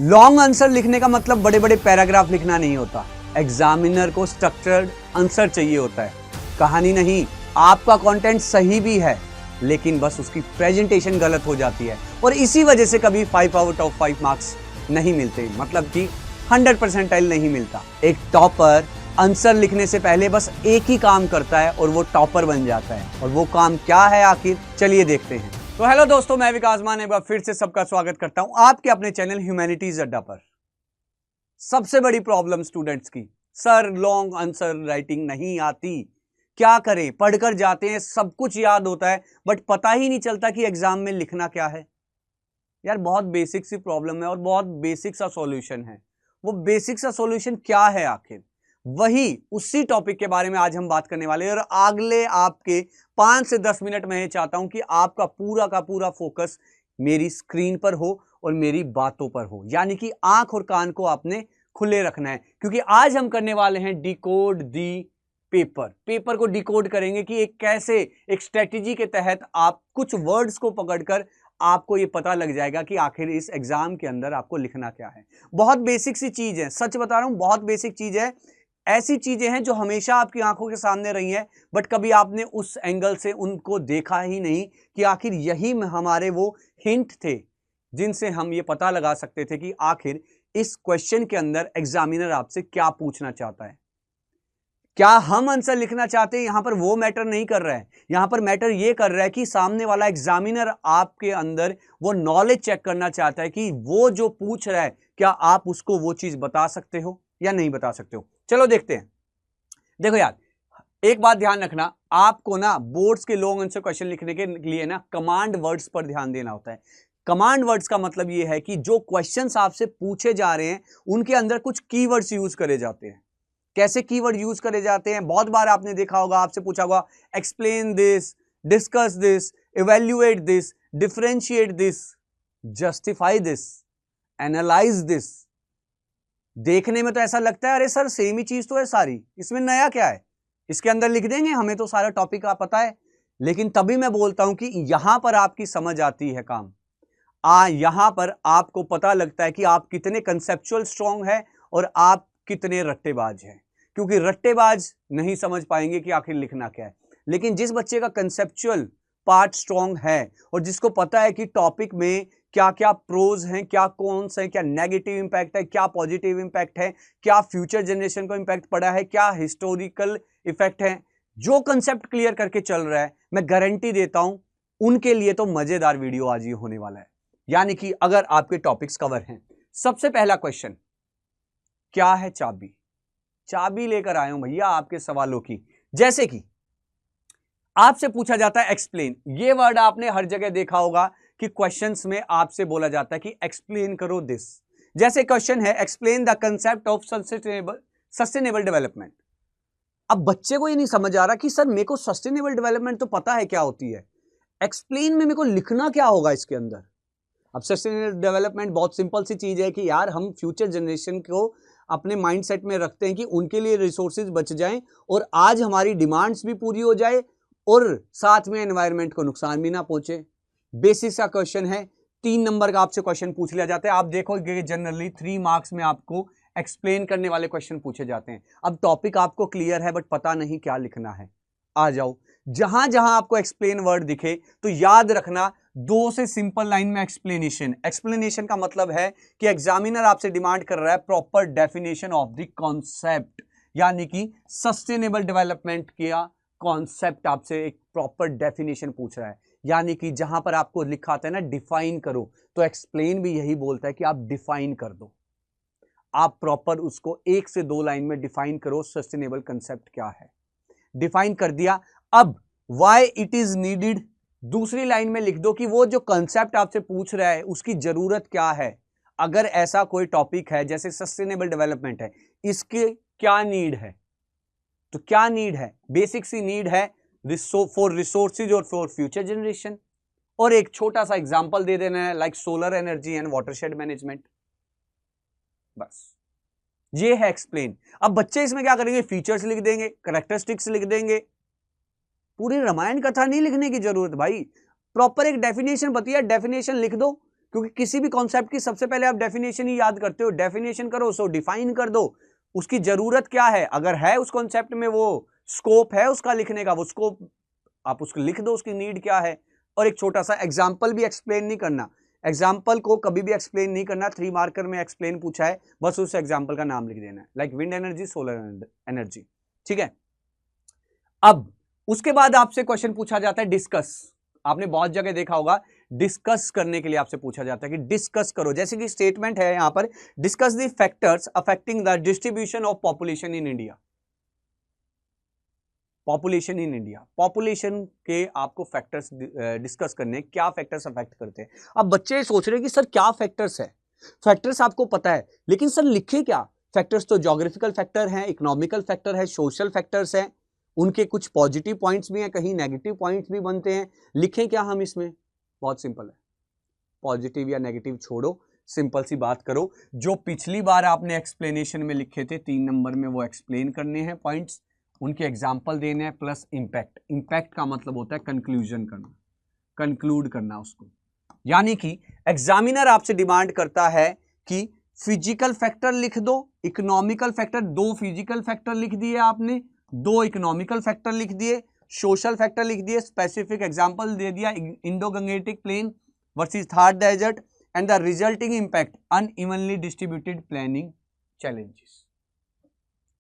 Long answer लिखने का मतलब बड़े बड़े पैराग्राफ लिखना नहीं होता। एग्जामिनर को स्ट्रक्चर्ड आंसर चाहिए होता है, कहानी नहीं। आपका कंटेंट सही भी है लेकिन बस उसकी प्रेजेंटेशन गलत हो जाती है और इसी वजह से कभी 5 आउट ऑफ 5 मार्क्स नहीं मिलते, मतलब कि 100 परसेंटाइल नहीं मिलता। एक टॉपर आंसर लिखने से पहले बस एक ही काम करता है और वो टॉपर बन जाता है। और वो काम क्या है आखिर, चलिए देखते हैं। तो हेलो दोस्तों, मैं विकास मान एक बार फिर से सबका स्वागत करता हूं आपके अपने चैनल ह्यूमैनिटीज अड्डा पर। सबसे बड़ी प्रॉब्लम स्टूडेंट्स की, सर लॉन्ग आंसर राइटिंग नहीं आती, क्या करें? पढ़कर जाते हैं, सब कुछ याद होता है बट पता ही नहीं चलता कि एग्जाम में लिखना क्या है। यार बहुत बेसिक सी प्रॉब्लम है और बहुत बेसिक सा सॉल्यूशन है। वो बेसिक सा सॉल्यूशन क्या है आखिर? वही उसी टॉपिक के बारे में आज हम बात करने वाले हैं। और अगले आपके 5 से 10 मिनट में चाहता हूं कि आपका पूरा का पूरा फोकस मेरी स्क्रीन पर हो और मेरी बातों पर हो, यानी कि आंख और कान को आपने खुले रखना है, क्योंकि आज हम करने वाले हैं डिकोड दी पेपर को डिकोड करेंगे कि एक कैसे एक स्ट्रेटेजी के तहत आप कुछ वर्ड्स को पकड़कर आपको ये पता लग जाएगा कि आखिर इस एग्जाम के अंदर आपको लिखना क्या है। बहुत बेसिक सी चीज है, सच बता रहा हूं, बहुत बेसिक चीज है। ऐसी चीजें हैं जो हमेशा आपकी आंखों के सामने रही हैं बट कभी आपने उस एंगल से उनको देखा ही नहीं कि आखिर यही हमारे वो हिंट थे जिनसे हम ये पता लगा सकते थे कि आखिर इस क्वेश्चन के अंदर एग्जामिनर आपसे क्या पूछना चाहता है। क्या हम आंसर लिखना चाहते हैं, यहां पर वो मैटर नहीं कर रहा है। यहां पर मैटर ये कर रहा है कि सामने वाला एग्जामिनर आपके अंदर वो नॉलेज चेक करना चाहता है कि वो जो पूछ रहा है क्या आप उसको वो चीज बता सकते हो या नहीं बता सकते हो। चलो देखते हैं। देखो यार, एक बात ध्यान रखना, आपको ना बोर्ड्स के लॉन्ग आंसर क्वेश्चन लिखने के लिए ना कमांड वर्ड्स पर ध्यान देना होता है। कमांड वर्ड्स का मतलब ये है कि जो क्वेश्चंस आपसे पूछे जा रहे हैं उनके अंदर कुछ कीवर्ड्स यूज करे जाते हैं। कैसे कीवर्ड यूज करे जाते हैं? बहुत बार आपने देखा होगा, आपसे पूछा होगा explain this, discuss this, evaluate this, differentiate this, justify this, analyse this. देखने में तो ऐसा लगता है अरे सर सेम ही चीज तो है सारी, इसमें नया क्या है, इसके अंदर लिख देंगे, हमें तो सारा टॉपिक का पता है। लेकिन तभी मैं बोलता हूं कि यहां पर आपकी समझ आती है काम। यहां पर आपको पता लगता है कि आप कितने कंसेप्चुअल स्ट्रांग है और आप कितने रट्टेबाज हैं। क्योंकि रट्टेबाज नहीं समझ पाएंगे कि आखिर लिखना क्या है, लेकिन जिस बच्चे का कंसेप्चुअल पार्ट स्ट्रांग है और जिसको पता है कि टॉपिक में क्या क्या प्रोज हैं, क्या कॉन्स हैं, क्या नेगेटिव इंपैक्ट है, क्या पॉजिटिव इंपैक्ट है, क्या फ्यूचर जनरेशन को इंपैक्ट पड़ा है, क्या हिस्टोरिकल इफेक्ट है, जो कंसेप्ट क्लियर करके चल रहा है, मैं गारंटी देता हूं उनके लिए तो मजेदार वीडियो आज ये होने वाला है। यानी कि अगर आपके टॉपिक्स कवर हैं, सबसे पहला क्वेश्चन क्या है? चाबी। चाबी लेकर आए हूं भैया आपके सवालों की। जैसे कि आपसे पूछा जाता है एक्सप्लेन, ये वर्ड आपने हर जगह देखा होगा कि क्वेश्चंस में आपसे बोला जाता है कि एक्सप्लेन करो दिस। जैसे क्वेश्चन है explain the concept of sustainable development. अब बच्चे को ये नहीं समझ आ रहा कि सर मेरे को सस्टेनेबल डेवलपमेंट तो पता है क्या होती है, एक्सप्लेन में मेरे को लिखना क्या होगा इसके अंदर। अब सस्टेनेबल डेवलपमेंट बहुत सिंपल सी चीज है कि यार हम फ्यूचर जनरेशन को अपने माइंडसेट में रखते हैं कि उनके लिए रिसोर्सेज बच जाएं और आज हमारी डिमांड्स भी पूरी हो जाए और साथ में एनवायरनमेंट को नुकसान भी ना पहुंचे। बेसिक सा क्वेश्चन है, 3 नंबर का आपसे क्वेश्चन पूछ लिया जाता है। आप देखोगे जनरली 3 मार्क्स में आपको एक्सप्लेन करने वाले क्वेश्चन पूछे जाते हैं। अब टॉपिक आपको क्लियर है बट पता नहीं क्या लिखना है। आ जाओ, जहां जहां आपको एक्सप्लेन वर्ड दिखे तो याद रखना 2 से सिंपल लाइन में एक्सप्लेनेशन। एक्सप्लेनेशन का मतलब है कि एग्जामिनर आपसे डिमांड कर रहा है proper definition of the concept, यानी कि सस्टेनेबल डेवलपमेंट का कॉन्सेप्ट आपसे एक प्रॉपर डेफिनेशन पूछ रहा है। यानी कि जहां पर आपको लिखा आता है ना डिफाइन करो, तो एक्सप्लेन भी यही बोलता है कि आप डिफाइन कर दो। आप प्रॉपर उसको 1 से 2 लाइन में डिफाइन करो सस्टेनेबल कंसेप्ट क्या है। डिफाइन कर दिया, अब व्हाई इट इज नीडेड दूसरी लाइन में लिख दो कि वो जो कंसेप्ट आपसे पूछ रहा है उसकी जरूरत क्या है। अगर ऐसा कोई टॉपिक है जैसे सस्टेनेबल डेवलपमेंट है, इसके क्या नीड है, तो क्या नीड है? बेसिक सी नीड है फॉर रिसोर्सेज और फॉर फ्यूचर जनरेशन। और एक छोटा सा एग्जांपल दे देना है like solar energy and watershed management. बस ये है एक्सप्लेन। अब बच्चे इसमें क्या करेंगे? फीचर्स लिख देंगे, कैरेक्टरिस्टिक्स लिख देंगे। पूरी रामायण कथा नहीं लिखने की जरूरत भाई, प्रॉपर एक डेफिनेशन बतिया, डेफिनेशन लिख दो क्योंकि किसी भी कॉन्सेप्ट की सबसे पहले आप डेफिनेशन ही याद करते हो, डेफिनेशन करो, सो डिफाइन कर दो उसकी जरूरत क्या है, अगर है उस कॉन्सेप्ट में वो स्कोप है उसका लिखने का, वो स्कोप आप उसको लिख दो, उसकी नीड क्या है। और एक छोटा सा एग्जाम्पल भी एक्सप्लेन नहीं करना, एग्जाम्पल को कभी भी एक्सप्लेन नहीं करना, 3 मार्कर में एक्सप्लेन पूछा है बस उस एग्जाम्पल का नाम लिख देना है, like wind energy, solar energy, ठीक है। अब उसके बाद आपसे क्वेश्चन पूछा जाता है डिस्कस, आपने बहुत जगह देखा होगा डिस्कस करने के लिए आपसे पूछा जाता है कि डिस्कस करो, जैसे कि स्टेटमेंट है यहां पर, discuss the factors affecting the distribution of population in India. Population in India, population के आपको फैक्टर्स डिस्कस करने, क्या फैक्टर्स अफेक्ट करते हैं। अब बच्चे सोच रहे हैं कि सर क्या फैक्टर्स है, फैक्टर्स आपको पता है लेकिन सर लिखे क्या। फैक्टर्स तो ज्योग्राफिकल फैक्टर हैं, इकोनॉमिकल फैक्टर है, सोशल फैक्टर्स हैं, उनके कुछ पॉजिटिव पॉइंट्स भी हैं, कहीं नेगेटिव पॉइंट्स भी बनते हैं, लिखें क्या हम इसमें। बहुत सिंपल है, पॉजिटिव या नेगेटिव छोड़ो, सिंपल सी बात करो, जो पिछली बार आपने एक्सप्लेनेशन में लिखे थे 3 नंबर में वो एक्सप्लेन करने हैं पॉइंट्स, उनके एग्जाम्पल देने हैं, प्लस इंपैक्ट। इंपैक्ट का मतलब होता है कंक्लूजन करना, कंक्लूड करना उसको। यानी कि एग्जामिनर आपसे डिमांड करता है कि फिजिकल फैक्टर लिख दो, इकोनॉमिकल फैक्टर, 2 फिजिकल फैक्टर लिख दिए आपने, 2 इकोनॉमिकल फैक्टर लिख दिए, सोशल फैक्टर लिख दिए, स्पेसिफिक एग्जाम्पल दे दिया, Indo Gangetic plain versus Thar desert and the resulting impact unevenly distributed planning challenges.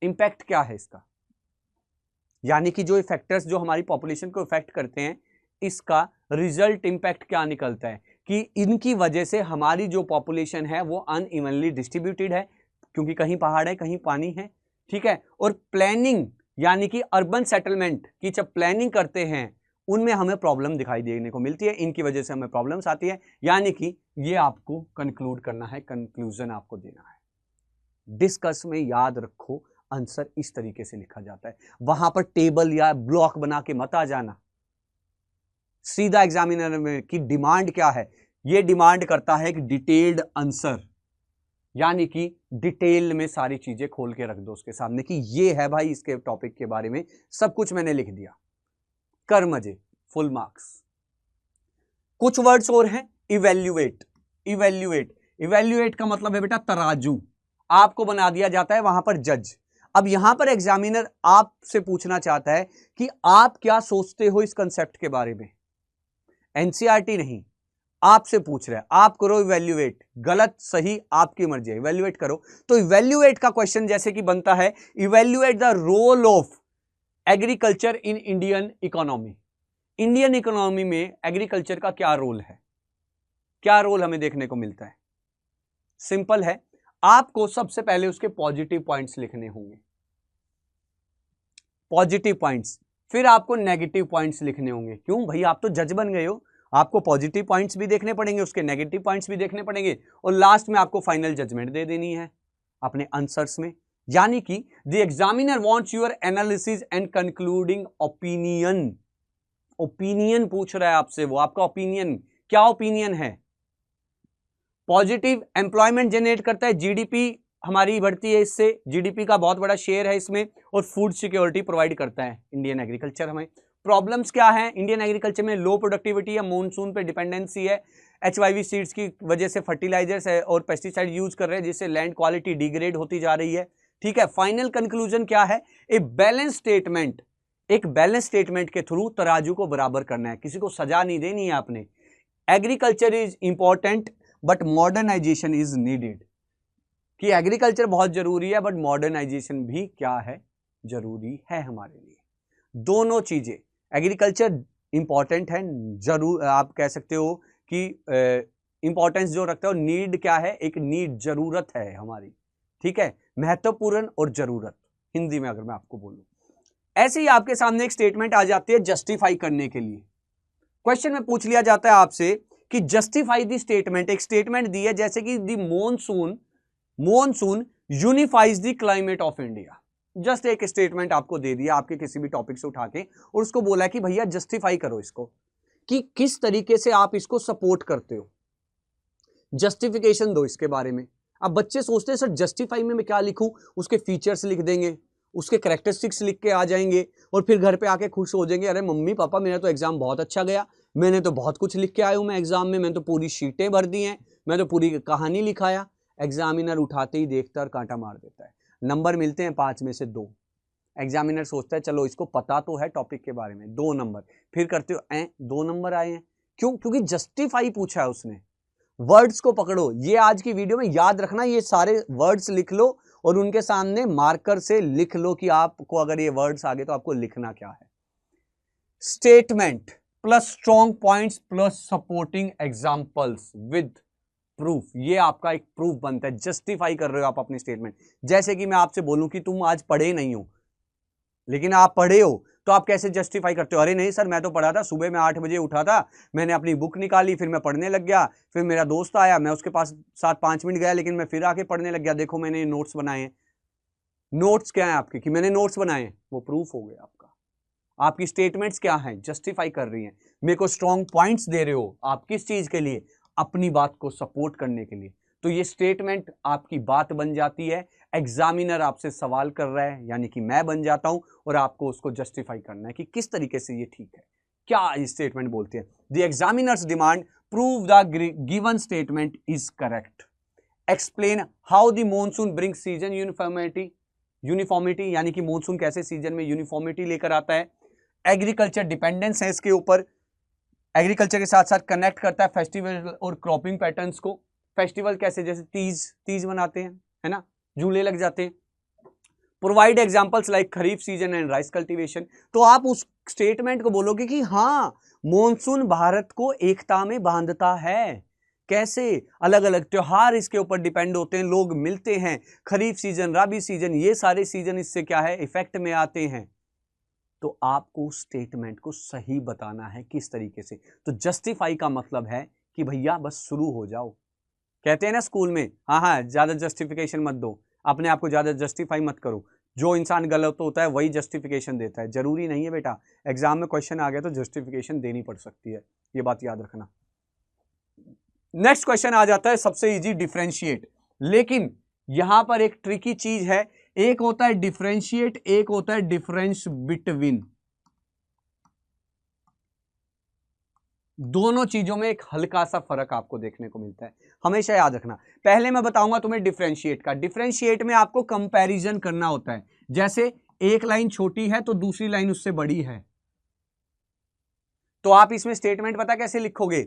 Impact क्या है इसका, यानी कि जो फैक्टर्स जो हमारी पॉपुलेशन को इफेक्ट करते हैं, इसका रिजल्ट इंपैक्ट क्या निकलता है कि इनकी वजह से हमारी जो पॉपुलेशन है वो अनइवनली डिस्ट्रीब्यूटेड है, क्योंकि कहीं पहाड़ है कहीं पानी है, ठीक है। और प्लानिंग यानी कि अर्बन सेटलमेंट की जब प्लानिंग करते हैं उनमें हमें प्रॉब्लम दिखाई देने को मिलती है, इनकी वजह से हमें प्रॉब्लम्स आती है, यानी कि ये आपको कंक्लूड करना है, कंक्लूजन आपको देना है। डिस्कस में याद रखो आंसर इस तरीके से लिखा जाता है, वहां पर टेबल या ब्लॉक बना के मत आ जाना। सीधा एग्जामिनर में की डिमांड क्या है, यह डिमांड करता है कि डिटेल्ड आंसर, यानी कि डिटेल में सारी चीजें खोल के रख दो उसके सामने कि ये है भाई इसके टॉपिक के बारे में सब कुछ मैंने लिख दिया, कर मजे, फुल मार्क्स। कुछ वर्ड्स और हैं, इवैल्यूएट। इवैल्यूएट, इवैल्यूएट का मतलब है बेटा तराजू, आपको बना दिया जाता है वहां पर जज। अब यहां पर एग्जामिनर आपसे पूछना चाहता है कि आप क्या सोचते हो इस कंसेप्ट के बारे में, एनसीईआरटी नहीं, आपसे पूछ रहा है, आप करो इवैल्यूएट, गलत सही आपकी मर्जी है, इवैल्यूएट करो। तो इवैल्यूएट का क्वेश्चन जैसे कि बनता है, evaluate the role of agriculture in Indian economy. Indian economy में एग्रीकल्चर का क्या रोल है, क्या रोल हमें देखने को मिलता है। सिंपल है, आपको सबसे पहले उसके पॉजिटिव पॉइंट्स लिखने होंगे, पॉजिटिव पॉइंट्स, फिर आपको नेगेटिव पॉइंट्स लिखने होंगे। क्यों भाई, आप तो जज बन गए हो, आपको पॉजिटिव पॉइंट्स भी देखने पड़ेंगे, उसके नेगेटिव पॉइंट्स भी देखने पड़ेंगे, और लास्ट में आपको फाइनल जजमेंट दे देनी है अपने आंसर्स में। यानी कि the examiner wants your analysis and concluding opinion. Opinion पूछ रहा है आपसे, वो आपका ओपिनियन, क्या ओपिनियन है। पॉजिटिव, एम्प्लॉयमेंट जनरेट करता है, जीडीपी हमारी बढ़ती है इससे, जीडीपी का बहुत बड़ा शेयर है इसमें, और फूड सिक्योरिटी प्रोवाइड करता है इंडियन एग्रीकल्चर हमें। प्रॉब्लम्स क्या है इंडियन एग्रीकल्चर में, लो प्रोडक्टिविटी है, मॉनसून पे डिपेंडेंसी है, एचवाईवी सीड्स की वजह से फर्टिलाइजर्स है और पेस्टिसाइड यूज कर रहे हैं, जिससे लैंड क्वालिटी डिग्रेड होती जा रही है, ठीक है। फाइनल कंक्लूजन क्या है, ए बैलेंस स्टेटमेंट, एक बैलेंस स्टेटमेंट के थ्रू तराजू को बराबर करना है, किसी को सजा नहीं देनी है आपने। Agriculture is important but modernisation is needed, कि एग्रीकल्चर बहुत जरूरी है बट मॉडर्नाइजेशन भी क्या है, जरूरी है हमारे लिए। दोनों चीजें, एग्रीकल्चर इंपॉर्टेंट है, जरूर आप कह सकते हो कि इंपॉर्टेंस जो रखता है, नीड क्या है, एक नीड, जरूरत है हमारी, ठीक है, महत्वपूर्ण और जरूरत, हिंदी में अगर मैं आपको बोलूं। ऐसे ही आपके सामने एक स्टेटमेंट आ जाती है जस्टिफाई करने के लिए। क्वेश्चन में पूछ लिया जाता है आपसे कि जस्टिफाई दी स्टेटमेंट, एक स्टेटमेंट दी है जैसे कि the monsoon unifies the climate of India. Just एक स्टेटमेंट आपको दे दिया आपके किसी भी टॉपिक से उठा के, और उसको बोला कि भैया जस्टिफाई करो इसको, कि किस तरीके से आप इसको सपोर्ट करते हो, जस्टिफिकेशन दो इसके बारे में। अब बच्चे सोचते हैं सर जस्टिफाई में मैं क्या लिखूं, उसके फीचर्स लिख देंगे, उसके कैरेक्टरिस्टिक्स लिख के आ जाएंगे, और फिर घर पे आके खुश हो जाएंगे, अरे मम्मी पापा मेरा तो एग्जाम बहुत अच्छा गया, मैंने तो बहुत कुछ लिख के आया हूं मैं एग्जाम में, मैंने तो पूरी शीटें भर दी हैं, मैं तो पूरी कहानी लिखाया। एग्जामिनर उठाते ही देखता है और कांटा मार देता है। नंबर मिलते हैं 5 में से 2। एग्जामिनर सोचता है चलो इसको पता तो है टॉपिक के बारे में, 2 नंबर। फिर करते हो 2 नंबर आए हैं। क्यों? क्योंकि जस्टिफाई पूछा है उसने। वर्ड्स को पकड़ो, ये आज की वीडियो में याद रखना, ये सारे वर्ड्स लिख लो और उनके सामने मार्कर से लिख लो कि आपको अगर ये वर्ड्स आ गए तो आपको लिखना क्या है। Statement plus strong points plus supporting examples with proof, ये आपका एक प्रूफ बनता है। जस्टिफाई कर रहे हो आप अपनी स्टेटमेंट। जैसे कि मैं आपसे बोलूं कि तुम आज पढ़े नहीं हो, लेकिन आप पढ़े हो, तो आप कैसे जस्टिफाई करते हो? अरे नहीं सर मैं तो पढ़ा था, सुबह मैं 8 बजे उठा था, मैंने अपनी बुक निकाली, फिर मैं पढ़ने लग गया, फिर मेरा दोस्त आया, मैं उसके पास 7-5 मिनट गया, लेकिन मैं फिर आके पढ़ने लग गया, देखो मैंने नोट्स बनाए हैं। नोट्स क्या है आपके कि मैंने नोट्स बनाए हैं, वो प्रूफ हो गया आपका। आपकी स्टेटमेंट्स क्या हैं? जस्टिफाई कर रही हैं, मेरे को स्ट्रॉन्ग पॉइंट्स दे रहे हो। आप किस चीज के लिए? अपनी बात को सपोर्ट करने के लिए। तो ये स्टेटमेंट आपकी बात बन जाती है। एग्जामिनर आपसे सवाल कर रहा है, यानी कि मैं बन जाता हूं, और आपको उसको जस्टिफाई करना है कि किस तरीके से ये ठीक है। क्या ये स्टेटमेंट बोलती है? The examiners demand prove the given statement is correct. Explain how the monsoon bring season uniformity, यानी कि मॉनसून कैसे सीजन में यूनिफॉर्मिटी लेकर आता है। एग्रीकल्चर डिपेंडेंस है इसके ऊपर, एग्रीकल्चर के साथ साथ कनेक्ट करता है फेस्टिवल और क्रॉपिंग पैटर्न्स को। फेस्टिवल कैसे? जैसे तीज मनाते हैं, है ना, झूले लग जाते हैं। Provide examples like kharif season and rice cultivation. तो आप उस स्टेटमेंट को बोलोगे कि हाँ, मॉनसून भारत को एकता में बांधता है। कैसे? अलग अलग त्योहार इसके ऊपर डिपेंड होते हैं, लोग मिलते हैं, खरीफ सीजन, राबी सीजन, ये सारे सीजन इससे क्या है, इफेक्ट में आते हैं। तो आपको स्टेटमेंट को सही बताना है किस तरीके से। तो जस्टिफाई का मतलब है कि भैया बस शुरू हो जाओ। कहते हैं ना स्कूल में, हाँ ज्यादा जस्टिफिकेशन मत दो, अपने आप को ज्यादा जस्टिफाई मत करो। जो इंसान गलत होता है वही जस्टिफिकेशन देता है। जरूरी नहीं है बेटा, एग्जाम में क्वेश्चन आ गया तो जस्टिफिकेशन देनी पड़ सकती है, ये बात याद रखना। नेक्स्ट क्वेश्चन आ जाता है सबसे इजी, डिफरेंशिएट। लेकिन यहां पर एक ट्रिकी चीज है, एक होता है डिफरेंशिएट, एक होता है डिफरेंस बिटवीन। दोनों चीजों में एक हल्का सा फर्क आपको देखने को मिलता है, हमेशा याद रखना। पहले मैं बताऊंगा तुम्हें डिफरेंशिएट का। डिफरेंशिएट में आपको कंपैरिजन करना होता है। जैसे एक लाइन छोटी है तो दूसरी लाइन उससे बड़ी है, तो आप इसमें स्टेटमेंट पता कैसे लिखोगे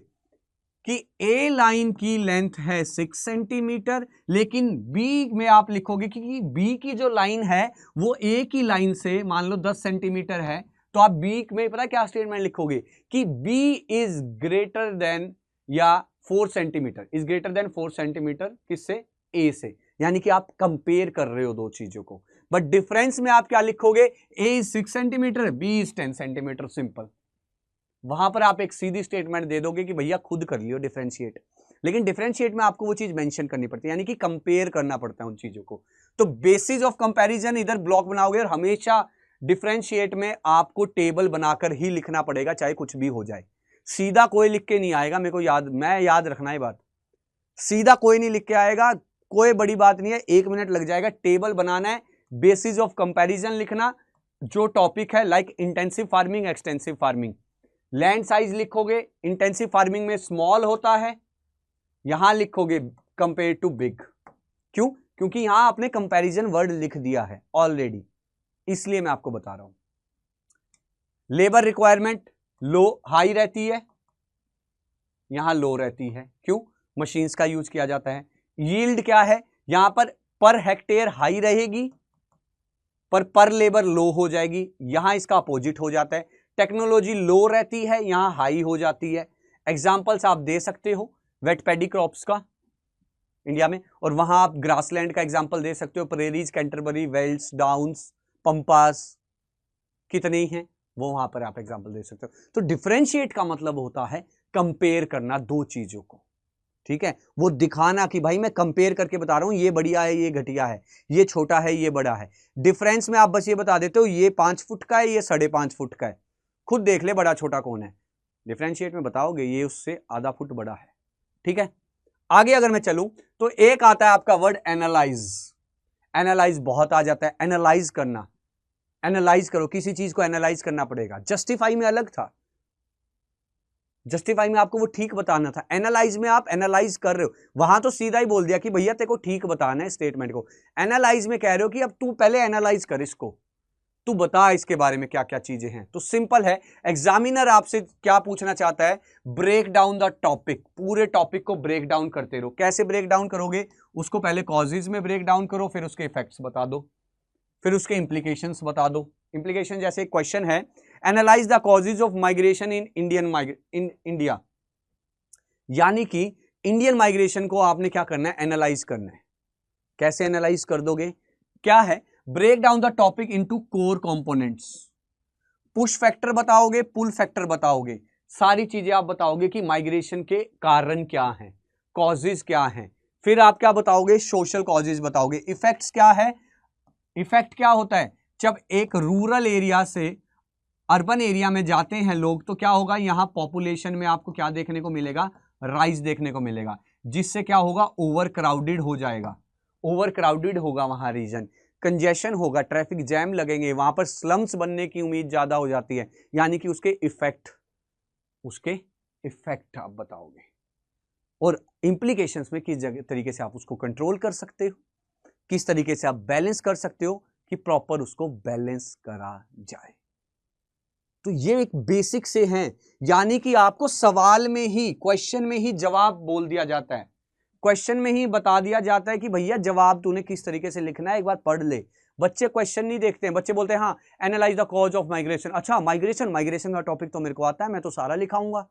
कि ए लाइन की लेंथ है 6 सेंटीमीटर, लेकिन बी में आप लिखोगे कि बी की जो लाइन है वो ए की लाइन से मान लो 10 सेंटीमीटर है, तो आप बी में पता क्या स्टेटमेंट लिखोगे कि बी इज ग्रेटर देन या 4 centimetre, is greater than 4 centimetre किससे? ए से। यानी कि आप कंपेयर कर रहे हो दो चीजों को। बट डिफरेंस में आप क्या लिखोगे? A is 6 centimetre, b is 10 centimetre, simple. वहां पर आप एक सीधी स्टेटमेंट दे दोगे कि भैया खुद कर लियो डिफरेंशिएट। लेकिन डिफरेंशिएट में आपको वो चीज मेंशन करनी पड़ती है, यानी कि कंपेयर करना पड़ता है उन चीजों को। तो बेसिस ऑफ कंपैरिजन इधर ब्लॉक बनाओगे, और हमेशा डिफरेंशिएट में आपको टेबल बनाकर ही लिखना पड़ेगा, चाहे कुछ भी हो जाए। सीधा कोई लिख के नहीं आएगा, मेरे को याद रखना है बात। सीधा कोई नहीं लिख के आएगा, कोई बड़ी बात नहीं है, 1 मिनट लग जाएगा। टेबल बनाना है, बेसिस ऑफ कंपैरिजन लिखना, जो टॉपिक है like intensive farming, extensive farming. Land size लिखोगे, इंटेंसिव फार्मिंग में स्मॉल होता है, यहां लिखोगे कंपेयर टू बिग। क्यों? क्योंकि यहां आपने कंपैरिजन वर्ड लिख दिया है ऑलरेडी, इसलिए मैं आपको बता रहा हूं। लेबर रिक्वायरमेंट हाई रहती है, यहां लो रहती है। क्यों? मशीन्स का यूज किया जाता है। यील्ड क्या है? यहां पर हेक्टेयर हाई रहेगी, पर लेबर लो हो जाएगी, यहां इसका अपोजिट हो जाता है। टेक्नोलॉजी लो रहती है, यहां हाई हो जाती है। एग्जांपल्स आप दे सकते हो वेट पैडी क्रॉप्स का इंडिया में, और वहां आप ग्रासलैंड का एग्जांपल दे सकते हो, prairies, Canterbury, Wales, downs, pampas, कितने ही हैं वो वहां पर आप एग्जांपल दे सकते हो। तो डिफरेंशिएट का मतलब होता है कंपेयर करना दो चीजों को, ठीक है, वो दिखाना कि भाई मैं कंपेयर करके बता रहा हूं, ये बढ़िया है, ये घटिया है, ये छोटा है, ये बड़ा है। डिफरेंस में आप बस ये बता देते हो ये 5 फुट का है, ये 5.5 फुट का है, खुद देख ले बड़ा छोटा कौन है। डिफरेंशिएट में बताओगे ये उससे आधा फुट बड़ा है, ठीक है। आगे अगर मैं चलूं तो एक आता है आपका वर्ड एनालाइज। एनालाइज बहुत आ जाता है, एनालाइज करना, एनालाइज करो, किसी चीज को एनालाइज करना पड़ेगा। जस्टिफाई में अलग था, जस्टिफाई में आपको वो ठीक बताना था, एनालाइज में आप एनालाइज कर रहे हो, वहां तो सीधा ही बोल दिया कि भैया तेरे को ठीक बताना है स्टेटमेंट को। एनालाइज में कह रहे हो कि अब तू पहले एनालाइज कर इसको, तू बता इसके बारे में क्या क्या चीजें हैं। तो सिंपल है, एग्जामिनर आपसे क्या पूछना चाहता है, ब्रेक डाउन द टॉपिक, पूरे टॉपिक को ब्रेक डाउन करते रहो। कैसे ब्रेक डाउन करोगे, उसको पहले कॉजेज में ब्रेक डाउन करो, फिर उसके इफेक्ट्स बता दो, फिर उसके इंप्लीकेशंस बता दो। इंप्लीकेशन जैसे एक क्वेश्चन है, analyse the causes of migration in India, यानी कि इंडियन माइग्रेशन को आपने क्या करना है, एनालाइज करना है। कैसे एनालाइज कर दोगे, क्या है, break down the topic into core components, push factor बताओगे, पुल फैक्टर बताओगे, सारी चीजें आप बताओगे कि माइग्रेशन के कारण क्या हैं, कॉजेज क्या हैं, फिर आप क्या बताओगे, सोशल कॉजेज बताओगे। इफेक्ट्स क्या है, इफेक्ट क्या होता है, जब एक रूरल एरिया से अर्बन एरिया में जाते हैं लोग तो क्या होगा, यहां पॉपुलेशन में आपको क्या देखने को मिलेगा, राइज देखने को मिलेगा, जिससे क्या होगा, ओवर क्राउडेड हो जाएगा, ओवर क्राउडेड होगा वहां रीजन, कंजेशन होगा, ट्रैफिक जैम लगेंगे, वहां पर स्लम्स बनने की उम्मीद ज्यादा हो जाती है, यानी कि उसके इफेक्ट आप बताओगे, और इंप्लीकेशंस में किस तरीके से आप उसको कंट्रोल कर सकते हो, किस तरीके से आप बैलेंस कर सकते हो कि प्रॉपर उसको बैलेंस करा जाए। तो ये एक बेसिक से हैं, यानी कि आपको सवाल में ही, क्वेश्चन में ही जवाब बोल दिया जाता है, क्वेश्चन में ही बता दिया जाता है कि भैया जवाब तूने किस तरीके से लिखना है, एक बार पढ़ ले। बच्चे क्वेश्चन नहीं देखते हैं, बच्चे बोलते हैं हाँ analyse the cause of migration, अच्छा माइग्रेशन, माइग्रेशन का टॉपिक तो मेरे को आता है, मैं तो सारा लिखाऊंगा।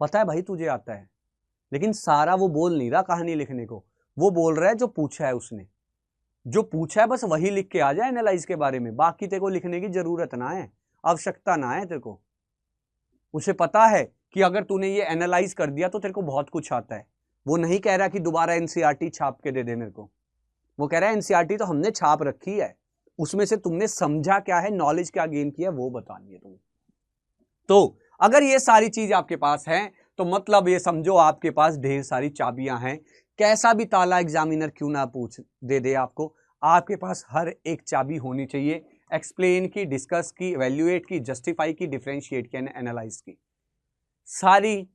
पता है भाई तुझे आता है, लेकिन सारा वो बोल नहीं रहा कहानी लिखने को, वो बोल रहा है जो पूछा है उसने, जो पूछा है बस वही लिख के आ जाए एनालाइज के बारे में, बाकी तेरे को लिखने की जरूरत ना है, आवश्यकता ना है तेरे को। उसे पता है कि अगर तूने ये एनालाइज कर दिया तो तेरे को बहुत कुछ आता है। वो नहीं कह रहा कि दोबारा एनसीईआरटी छाप के दे दे मेरे को, वो कह रहा है एनसीईआरटी तो हमने छाप रखी है, उसमें से तुमने समझा क्या है, नॉलेज क्या गेन किया वो बतानी है तुम्हें। तो अगर ये सारी चीज आपके पास है तो मतलब ये समझो आपके पास ढेर सारी चाबियां हैं, कैसा भी ताला एग्जामिनर क्यों ना पूछ दे दे आपको, आपके पास हर एक चाबी होनी चाहिए, एक्सप्लेन की, डिस्कस की, इवैल्यूएट की, जस्टिफाई की, डिफरेंशिएट की, एनालाइज की, सारी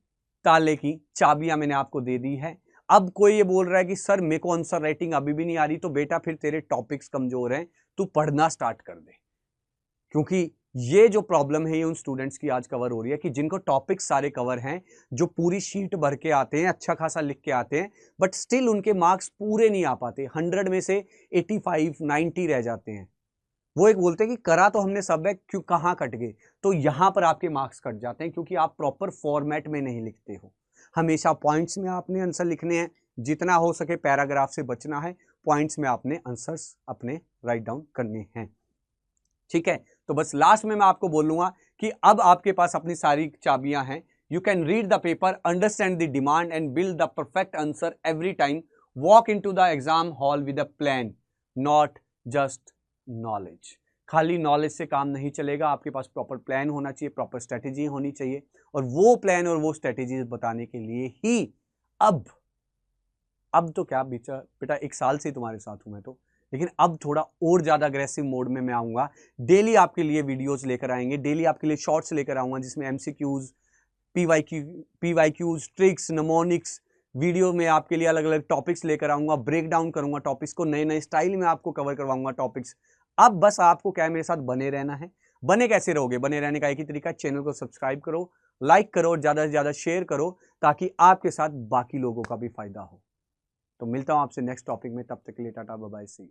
ताले की चाबियां मैंने आपको दे दी है। अब कोई ये बोल रहा है कि सर मेरे को आंसर राइटिंग अभी भी नहीं आ रही, तो बेटा फिर तेरे टॉपिक्स कमजोर हैं, तू पढ़ना स्टार्ट कर दे, क्योंकि ये जो प्रॉब्लम है ये उन स्टूडेंट्स की आज कवर हो रही है कि जिनको टॉपिक्स सारे कवर हैं, जो पूरी शीट भर के आते हैं, अच्छा खासा लिख के आते हैं, बट स्टिल उनके मार्क्स पूरे नहीं आ पाते, 100 में से 85 90 रह जाते हैं। वो एक बोलते हैं कि करा तो हमने सब है, क्यों कहाँ कट गए, तो यहां पर आपके मार्क्स कट जाते हैं, क्योंकि आप प्रॉपर फॉर्मेट में नहीं लिखते हो। हमेशा पॉइंट्स में आपने आंसर लिखने हैं, जितना हो सके पैराग्राफ से बचना है, पॉइंट्स में आपने आंसर्स अपने राइट डाउन करने हैं। ठीक है, तो बस लास्ट में मैं आपको बोलूंगा कि अब आपके पास अपनी सारी चाबियां हैं, you can read the paper, understand the demand and build the perfect answer every time, walk into the exam hall with a plan, not just knowledge. खाली नॉलेज से काम नहीं चलेगा, आपके पास प्रॉपर प्लान होना चाहिए, प्रॉपर स्ट्रेटेजी होनी चाहिए, और वो प्लान और वो स्ट्रेटेजी बताने के लिए ही अब तो क्या बेटा 1 साल से तुम्हारे साथ हूं मैं तो, लेकिन अब थोड़ा और ज्यादा अग्रेसिव मोड में मैं आऊंगा। डेली आपके लिए वीडियोस लेकर आएंगे, डेली आपके लिए शॉर्ट्स लेकर आऊंगा, जिसमें एमसीक्यूज, पीवाईक्यूज, ट्रिक्स, नमोनिक्स, वीडियो में आपके लिए अलग अलग टॉपिक्स लेकर आऊंगा, ब्रेक डाउन करूंगा टॉपिक्स को, नए नए स्टाइल में आपको कवर करवाऊंगा टॉपिक्स। अब बस आपको क्या है, मेरे साथ बने रहना है। बने कैसे रहोगे, बने रहने का एक ही तरीका, चैनल को सब्सक्राइब करो, लाइक करो और ज्यादा से ज्यादा शेयर करो, ताकि आपके साथ बाकी लोगों का भी फायदा हो। तो मिलता हूं आपसे नेक्स्ट टॉपिक में, तब तक के लिए tata bye bye, see you.